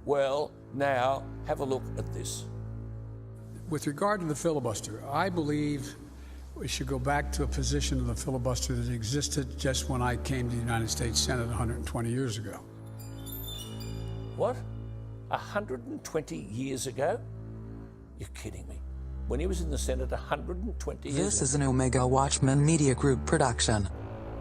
Well, now have a look at this. With regard to the filibuster, I believe we should go back to a position of the filibuster that existed just when I came to the United States Senate 120 years ago. What? 120 years ago? You're kidding me. When he was in the Senate 120 years ago. This is an Omega Watchmen Media Group production.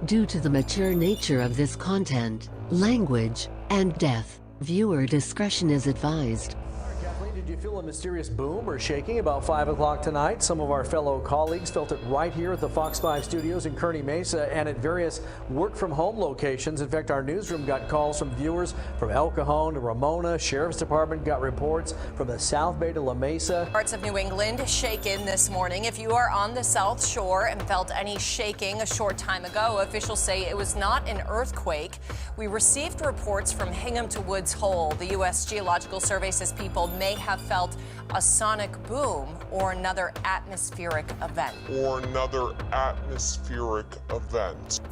Due to the mature nature of this content, language, and depth, viewer discretion is advised. Kathleen, did you feel a mysterious boom or shaking about 5 o'clock tonight? Some of our fellow colleagues felt it right here at the Fox 5 studios in Kearney Mesa and at various work-from-home locations. In fact, our newsroom got calls from viewers from El Cajon to Ramona. Sheriff's Department got reports from the South Bay to La Mesa. Parts of New England shaken this morning. If you are on the South Shore and felt any shaking a short time ago, officials say it was not an earthquake. We received reports from Hingham to Woods Hole. The U.S. Geological Survey says people may have felt a sonic boom or another atmospheric event. For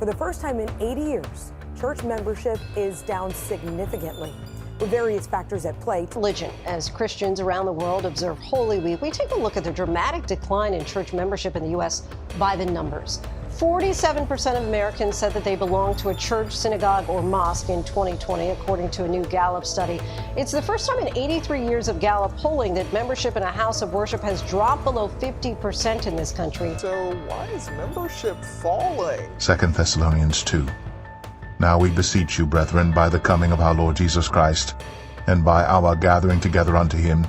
the first time in 80 years, church membership is down significantly, with various factors at play. Religion. As Christians around the world observe Holy Week, we take a look at the dramatic decline in church membership in the U.S. by the numbers. 47% of Americans said that they belong to a church, synagogue, or mosque in 2020, according to a new Gallup study. It's the first time in 83 years of Gallup polling that membership in a house of worship has dropped below 50% in this country. So why is membership falling? 2 Thessalonians 2. Now we beseech you, brethren, by the coming of our Lord Jesus Christ, and by our gathering together unto him,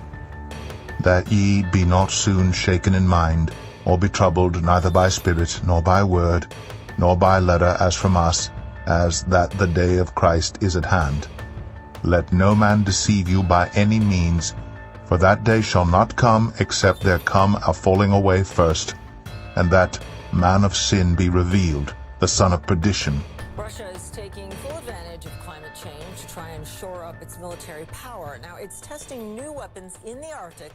that ye be not soon shaken in mind, or be troubled neither by spirit, nor by word, nor by letter as from us, as that the day of Christ is at hand. Let no man deceive you by any means, for that day shall not come, except there come a falling away first, and that man of sin be revealed, the son of perdition. Russia is taking full advantage of climate change to try and shore up its military power. Now, it's testing new weapons in the Arctic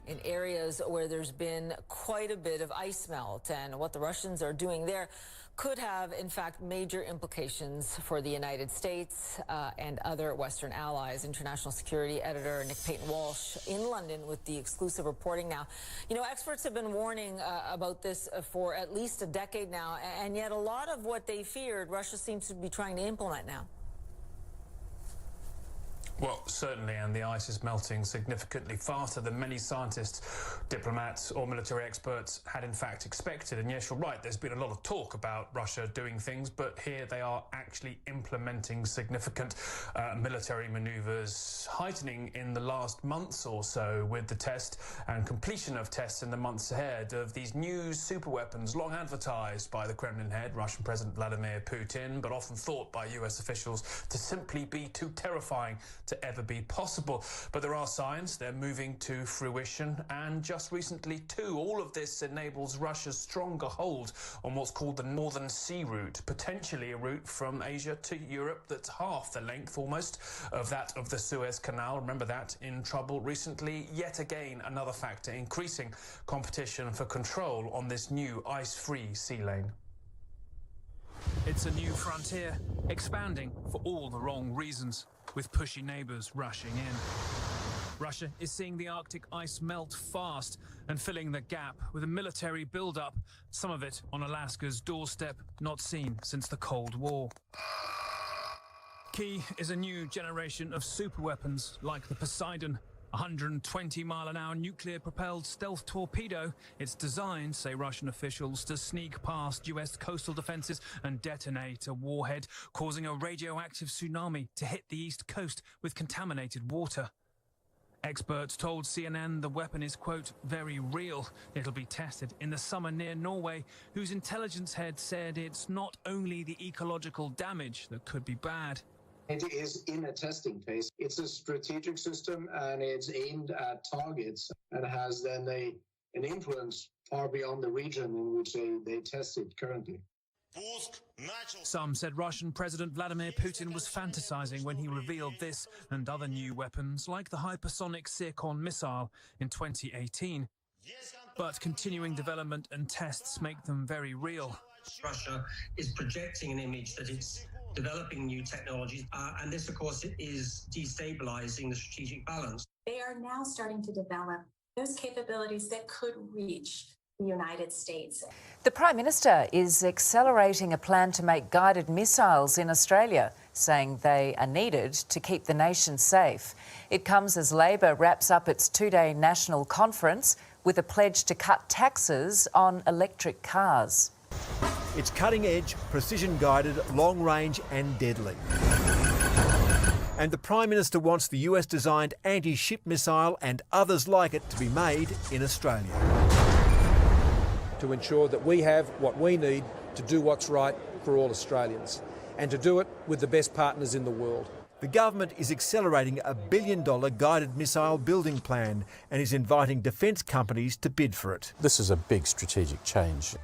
in areas where there's been quite a bit of ice melt. And what the Russians are doing there could have, in fact, major implications for the United States and other Western allies. International security editor Nick Payton-Walsh in London with the exclusive reporting now. You know, experts have been warning about this for at least a decade now, and yet a lot of what they feared, Russia seems to be trying to implement now. Well, certainly, and the ice is melting significantly faster than many scientists, diplomats or military experts had in fact expected. And yes, you're right, there's been a lot of talk about Russia doing things, but here they are actually implementing significant military maneuvers, heightening in the last months or so with the test and completion of tests in the months ahead of these new superweapons long advertised by the Kremlin head, Russian President Vladimir Putin, but often thought by US officials to simply be too terrifying to ever be possible. But there are signs they're moving to fruition, and just recently too, all of this enables Russia's stronger hold on what's called the Northern Sea Route, potentially a route from Asia to Europe that's half the length almost of that of the Suez Canal. Remember that in trouble recently. Yet again, another factor increasing competition for control on this new ice-free sea lane. It's a new frontier, expanding for all the wrong reasons, with pushy neighbors rushing in. Russia is seeing the Arctic ice melt fast and filling the gap with a military buildup, some of it on Alaska's doorstep, not seen since the Cold War. Key is a new generation of superweapons like the Poseidon, 120-mile-an-hour nuclear-propelled stealth torpedo. It's designed, say Russian officials, to sneak past US coastal defenses and detonate a warhead, causing a radioactive tsunami to hit the east coast with contaminated water. Experts told CNN the weapon is, quote, very real. It'll be tested in the summer near Norway, whose intelligence head said it's not only the ecological damage that could be bad. It is in a testing phase. It's a strategic system, and it's aimed at targets and has then an influence far beyond the region in which they test it currently. Some said Russian President Vladimir Putin was fantasizing when he revealed this and other new weapons, like the hypersonic Zircon missile in 2018. But continuing development and tests make them very real. Russia is projecting an image that it's developing new technologies, and this, of course, is destabilizing the strategic balance. They are now starting to develop those capabilities that could reach the United States. The Prime Minister is accelerating a plan to make guided missiles in Australia, saying they are needed to keep the nation safe. It comes as Labor wraps up its two-day national conference with a pledge to cut taxes on electric cars. It's cutting-edge, precision-guided, long-range and deadly. And the Prime Minister wants the US-designed anti-ship missile and others like it to be made in Australia. To ensure that we have what we need to do what's right for all Australians, and to do it with the best partners in the world. The government is accelerating a $1 billion guided missile building plan and is inviting defence companies to bid for it. This is a big strategic change.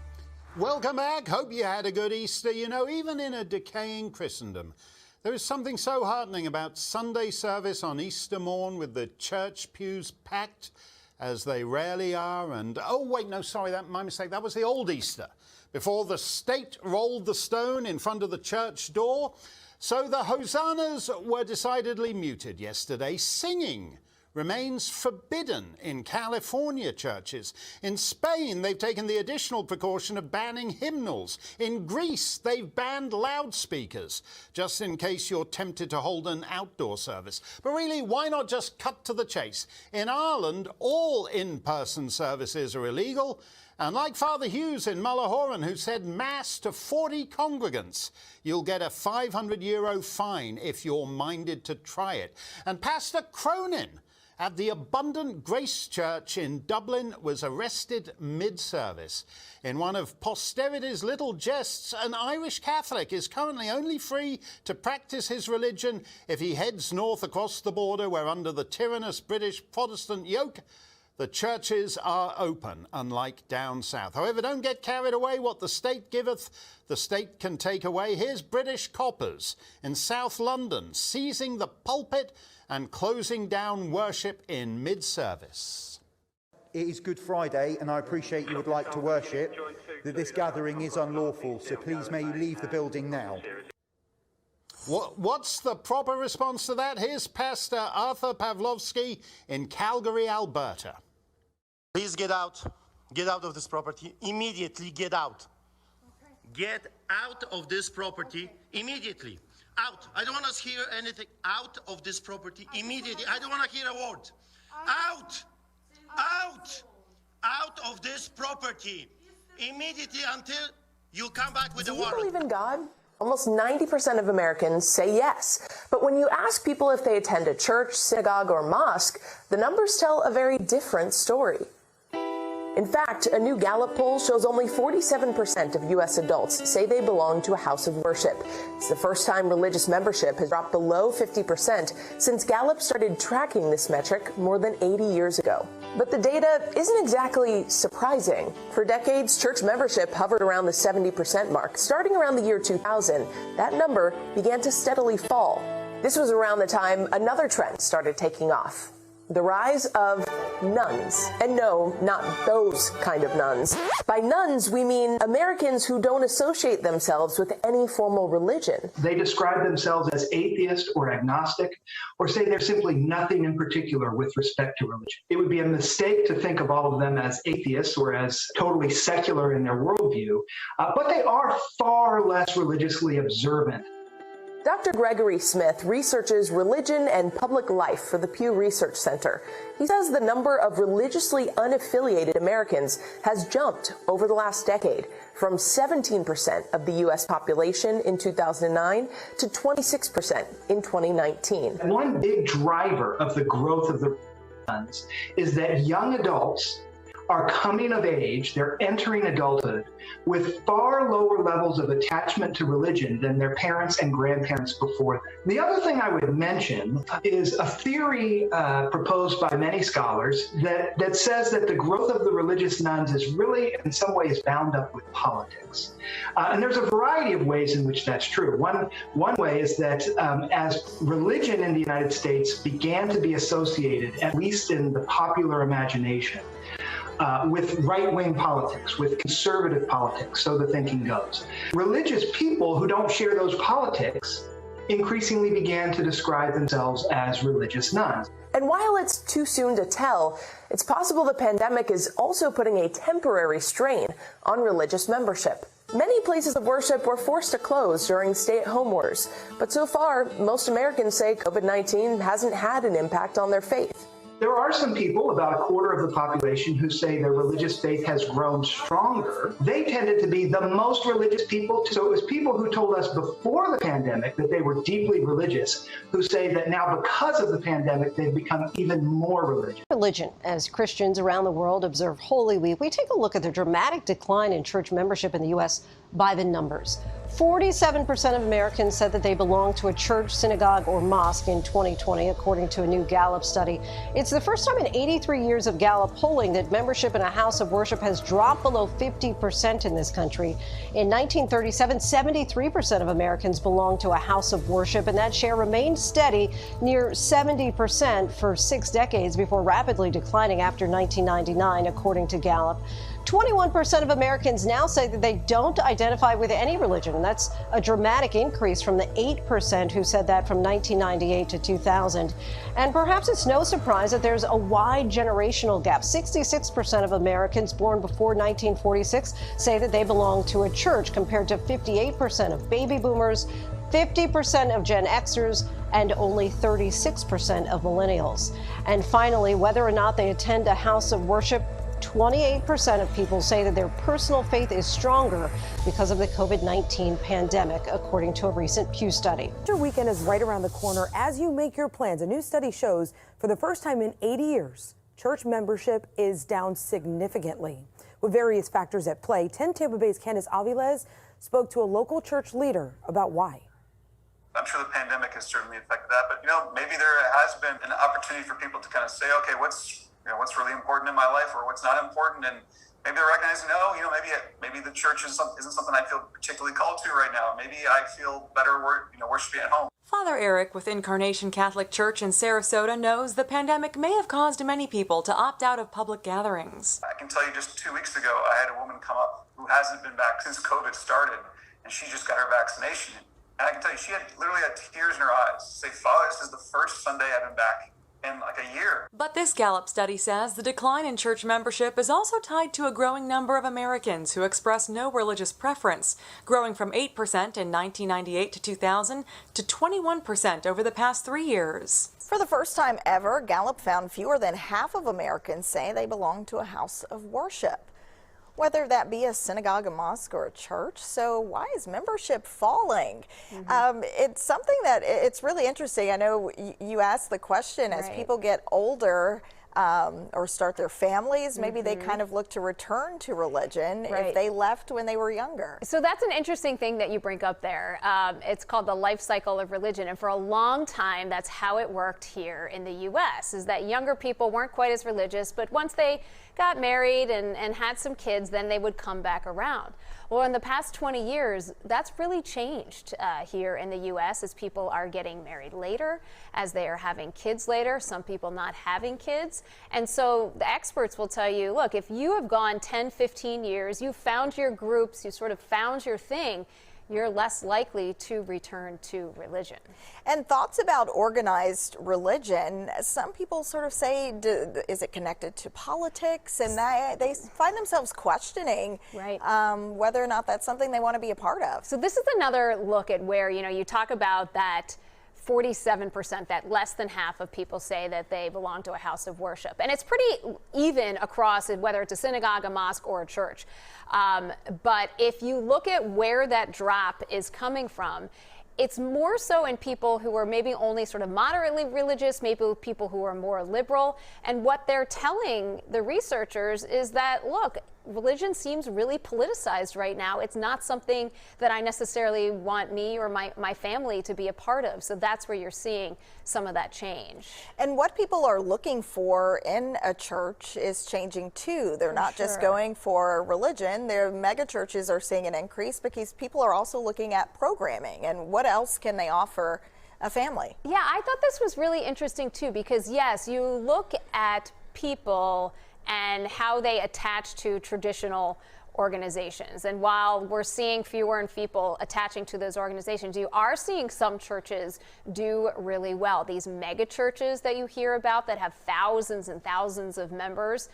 Welcome back. Hope you had a good Easter. You know, even in a decaying Christendom, there is something so heartening about Sunday service on Easter morn with the church pews packed, as they rarely are. And, oh, wait, no, sorry, my mistake. That was the old Easter, before the state rolled the stone in front of the church door. So the hosannas were decidedly muted yesterday. Singing remains forbidden in California churches. In Spain, they've taken the additional precaution of banning hymnals. In Greece, they've banned loudspeakers, just in case you're tempted to hold an outdoor service. But really, why not just cut to the chase? In Ireland, all in-person services are illegal. And like Father Hughes in Mullahoran, who said Mass to 40 congregants, you'll get a €500 fine if you're minded to try it. And Pastor Cronin at the Abundant Grace Church in Dublin was arrested mid-service. In one of posterity's little jests, an Irish Catholic is currently only free to practice his religion if he heads north across the border, where under the tyrannous British Protestant yoke, the churches are open, unlike down south. However, don't get carried away. What the state giveth, the state can take away. Here's British coppers in South London seizing the pulpit and closing down worship in mid-service. It is Good Friday, and I appreciate you would like to worship, that this gathering is unlawful, so please may you leave the building now. What's the proper response to that? Here's Pastor Arthur Pavlovsky in Calgary, Alberta. Please get out. Get out of this property. Immediately get out. Get out of this property immediately. Out. I don't want to hear anything. Out of this property immediately. I don't want to hear a word. Out. Out. Out of this property immediately until you come back with a warrant. Do you believe in God? Almost 90% of Americans say yes. But when you ask people if they attend a church, synagogue, or mosque, the numbers tell a very different story. In fact, a new Gallup poll shows only 47% of U.S. adults say they belong to a house of worship. It's the first time religious membership has dropped below 50% since Gallup started tracking this metric more than 80 years ago. But the data isn't exactly surprising. For decades, church membership hovered around the 70% mark. Starting around the year 2000, that number began to steadily fall. This was around the time another trend started taking off: the rise of nuns. And no, not those kind of nuns. By nuns, we mean Americans who don't associate themselves with any formal religion. They describe themselves as atheist or agnostic, or say they're simply nothing in particular with respect to religion. It would be a mistake to think of all of them as atheists or as totally secular in their worldview, but they are far less religiously observant. Dr. Gregory Smith researches religion and public life for the Pew Research Center. He says the number of religiously unaffiliated Americans has jumped over the last decade, from 17% of the U.S. population in 2009 to 26% in 2019. One big driver of the growth of the nuns is that young adults are coming of age, they're entering adulthood with far lower levels of attachment to religion than their parents and grandparents before them. The other thing I would mention is a theory proposed by many scholars that says that the growth of the religious nuns is really in some ways bound up with politics. And there's a variety of ways in which that's true. One way is that as religion in the United States began to be associated, at least in the popular imagination, with right-wing politics, with conservative politics, so the thinking goes. Religious people who don't share those politics increasingly began to describe themselves as religious nuns. And while it's too soon to tell, it's possible the pandemic is also putting a temporary strain on religious membership. Many places of worship were forced to close during stay-at-home orders, but so far, most Americans say COVID-19 hasn't had an impact on their faith. There are some people, about a quarter of the population, who say their religious faith has grown stronger. They tended to be the most religious people. So it was people who told us before the pandemic that they were deeply religious, who say that now because of the pandemic, they've become even more religious. Religion. As Christians around the world observe Holy Week, we take a look at the dramatic decline in church membership in the U.S. by the numbers. 47% of Americans said that they belong to a church, synagogue, or mosque in 2020, according to a new Gallup study. It's the first time in 83 years of Gallup polling that membership in a house of worship has dropped below 50% in this country. In 1937, 73% of Americans belonged to a house of worship, and that share remained steady near 70% for 6 decades before rapidly declining after 1999, according to Gallup. 21% of Americans now say that they don't identify with any religion, and that's a dramatic increase from the 8% who said that from 1998 to 2000. And perhaps it's no surprise that there's a wide generational gap. 66% of Americans born before 1946 say that they belong to a church, compared to 58% of baby boomers, 50% of Gen Xers, and only 36% of millennials. And finally, whether or not they attend a house of worship, 28% of people say that their personal faith is stronger because of the COVID-19 pandemic, according to a recent Pew study. Easter weekend is right around the corner. As you make your plans, a new study shows for the first time in 80 years, church membership is down significantly. With various factors at play, 10 Tampa Bay's Candace Aviles spoke to a local church leader about why. I'm sure the pandemic has certainly affected that, but maybe there has been an opportunity for people to kind of say, okay, what's really important in my life, or what's not important, and maybe they're recognizing, maybe the church isn't something I feel particularly called to right now. Maybe I feel better, worshiping at home. Father Eric with Incarnation Catholic Church in Sarasota knows the pandemic may have caused many people to opt out of public gatherings. I can tell you, just 2 weeks ago, I had a woman come up who hasn't been back since COVID started, and she just got her vaccination. And I can tell you, she literally had tears in her eyes. Say, Father, this is the first Sunday I've been back in like a year. But this Gallup study says the decline in church membership is also tied to a growing number of Americans who express no religious preference, growing from 8% in 1998 to 2000 to 21% over the past 3 years. For the first time ever, Gallup found fewer than half of Americans say they belong to a house of worship, whether that be a synagogue, a mosque, or a church. So why is membership falling? It's something that it's really interesting. I know you asked the question, as people get older or start their families, maybe they kind of look to return to religion if they left when they were younger. So that's an interesting thing that you bring up there. It's called the life cycle of religion. And for a long time, that's how it worked here in the U.S., is that younger people weren't quite as religious, but once they got married and had some kids, then they would come back around. Well, in the past 20 years, that's really changed here in the U.S. as people are getting married later, as they are having kids later, some people not having kids. And so the experts will tell you, look, if you have gone 10, 15 years, you found your groups, you sort of found your thing, you're less likely to return to religion. And thoughts about organized religion, some people sort of say, is it connected to politics? And they find themselves questioning whether or not that's something they want to be a part of. So this is another look at where, you talk about that 47%, that less than half of people say that they belong to a house of worship. And it's pretty even across whether it's a synagogue, a mosque, or a church. But if you look at where that drop is coming from, it's more so in people who are maybe only sort of moderately religious, maybe people who are more liberal. And what they're telling the researchers is that, look, religion seems really politicized right now. It's not something that I necessarily want me or my family to be a part of. So that's where you're seeing some of that change. And what people are looking for in a church is changing too. They're not just going for religion. Their mega churches are seeing an increase because people are also looking at programming and what else can they offer a family. Yeah, I thought this was really interesting too, because yes, you look at people and how they attach to traditional organizations. And while we're seeing fewer and people attaching to those organizations, you are seeing some churches do really well. These mega churches that you hear about that have thousands and thousands of members,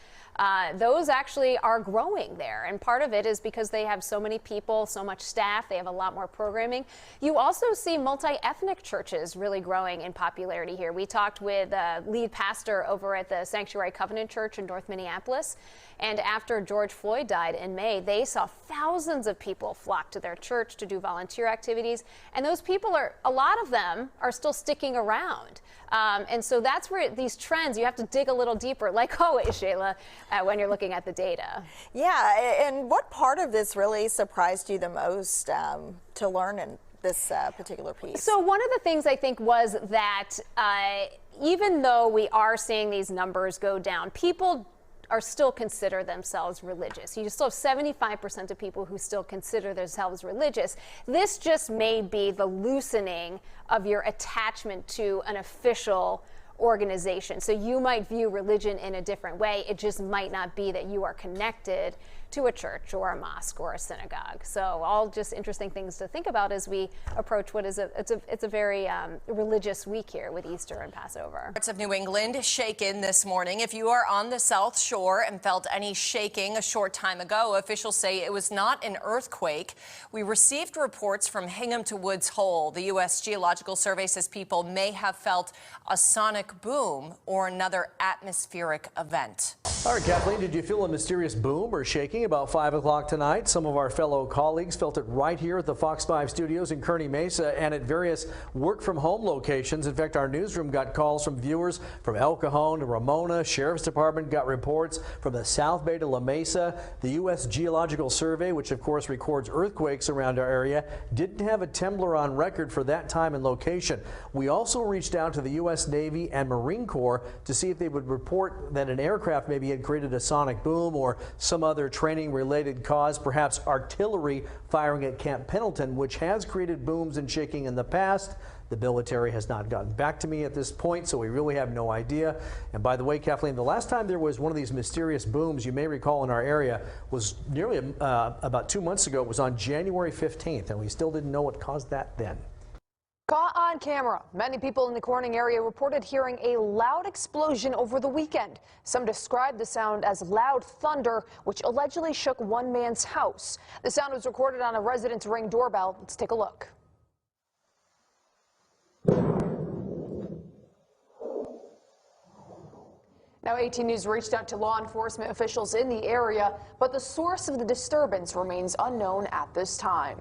those actually are growing there. And part of it is because they have so many people, so much staff, they have a lot more programming. You also see multi-ethnic churches really growing in popularity here. We talked with a lead pastor over at the Sanctuary Covenant Church in North Minneapolis. And after George Floyd died in May, they saw thousands of people flock to their church to do volunteer activities. And those people a lot of them are still sticking around. And so that's where these trends, you have to dig a little deeper, like always, Shayla, when you're looking at the data. Yeah, and what part of this really surprised you the most to learn in this particular piece? So one of the things I think was that even though we are seeing these numbers go down, people are still consider themselves religious. You still have 75% of people who still consider themselves religious. This just may be the loosening of your attachment to an official organization. So you might view religion in a different way. It just might not be that you are connected to a church or a mosque or a synagogue. So all just interesting things to think about as we approach what is it's a very religious week here with Easter and Passover. Parts of New England shaken this morning. If you are on the South Shore and felt any shaking a short time ago, officials say it was not an earthquake. We received reports from Hingham to Woods Hole. The U.S. Geological Survey says people may have felt a sonic boom or another atmospheric event. All right, Kathleen, did you feel a mysterious boom or shaking about 5 o'clock tonight? Some of our fellow colleagues felt it right here at the Fox 5 studios in Kearney Mesa and at various work-from-home locations. In fact, our newsroom got calls from viewers from El Cajon to Ramona. Sheriff's Department got reports from the South Bay to La Mesa. The U.S. Geological Survey, which of course records earthquakes around our area, didn't have a trembler on record for that time and location. We also reached out to the U.S. Navy and Marine Corps to see if they would report that an aircraft maybe had created a sonic boom or some other training-related cause, perhaps artillery firing at Camp Pendleton, which has created booms and shaking in the past. The military has not gotten back to me at this point, so we really have no idea. And by the way, Kathleen, the last time there was one of these mysterious booms, you may recall in our area, was nearly about 2 months ago. It was on January 15th, and we still didn't know what caused that then. Caught on camera, many people in the Corning area reported hearing a loud explosion over the weekend. Some described the sound as loud thunder, which allegedly shook one man's house. The sound was recorded on a resident's Ring doorbell. Let's take a look. Now, 18 News reached out to law enforcement officials in the area, but the source of the disturbance remains unknown at this time.